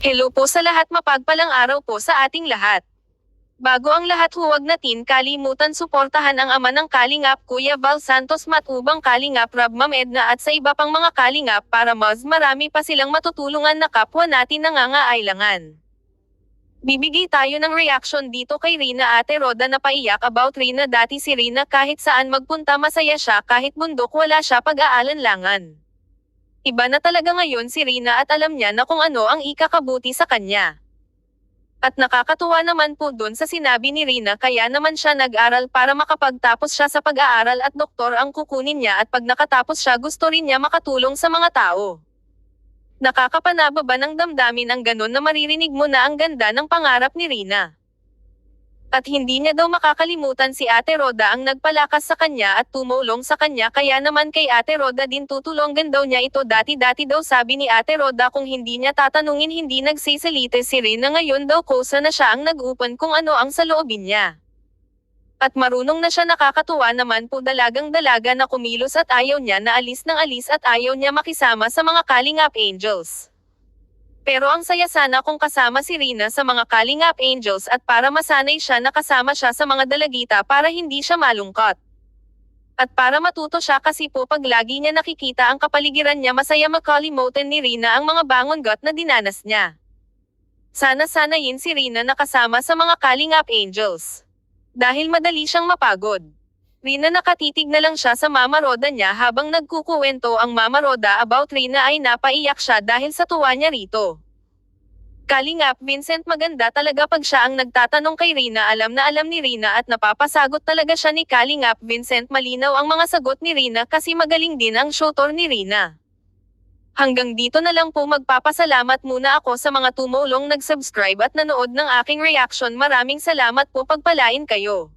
Hello po sa lahat, mapagpalang araw po sa ating lahat. Bago ang lahat, huwag natin kalimutan suportahan ang ama ng Kalingap, Kuya Val Santos, Matubang Kalingap, Rab, Ma'am Edna at sa iba pang mga Kalingap para mas marami pa silang matutulungan na kapwa natin nangangailangan. Bibigay tayo ng reaction dito kay Rina, Ate Roda na paiyak about Rina. Dati si Rina kahit saan magpunta masaya siya, kahit bundok wala siya pag-aalanlangan. Iba na talaga ngayon si Rina at alam niya na kung ano ang ikakabuti sa kanya. At nakakatuwa naman po dun sa sinabi ni Rina, kaya naman siya nag-aral para makapagtapos siya sa pag-aaral at doktor ang kukunin niya, at pag nakatapos siya gusto rin niya makatulong sa mga tao. Nakakapanaba ba ng damdamin ang ganon na maririnig mo na ang ganda ng pangarap ni Rina? At hindi niya daw makakalimutan si Ate Roda ang nagpalakas sa kanya at tumulong sa kanya, kaya naman kay Ate Roda din tutulungan daw niya ito. Dati-dati daw sabi ni Ate Roda kung hindi niya tatanungin hindi nagsisalita si Rina, ngayon daw kusa na siya ang nag-upan kung ano ang saloobin niya. At marunong na siya, nakakatuwa naman po, dalagang-dalaga na kumilos at ayaw niya na alis ng alis at ayaw niya makisama sa mga Kalingap Angels. Pero ang saya sana kung kasama si Rina sa mga Kalingap Angels at para masanay siya na kasama siya sa mga dalagita para hindi siya malungkot. At para matuto siya, kasi po pag lagi niya nakikita ang kapaligiran niya masaya, makalimutan ni Rina ang mga bangongot na dinanas niya. Sana sanayin si Rina na kasama sa mga Kalingap Angels. Dahil madali siyang mapagod. Rina, nakatitig na lang siya sa Mama Roda niya habang nagkukuwento ang Mama Roda about Rina ay napaiyak siya dahil sa tuwa niya rito. Kalingap Vincent, maganda talaga pag siya ang nagtatanong kay Rina. Alam na alam ni Rina at napapasagot talaga siya ni Kalingap Vincent. Malinaw ang mga sagot ni Rina kasi magaling din ang showtor ni Rina. Hanggang dito na lang po, magpapasalamat muna ako sa mga tumulong nag-subscribe at nanood ng aking reaction. Maraming salamat po, pagpalain kayo.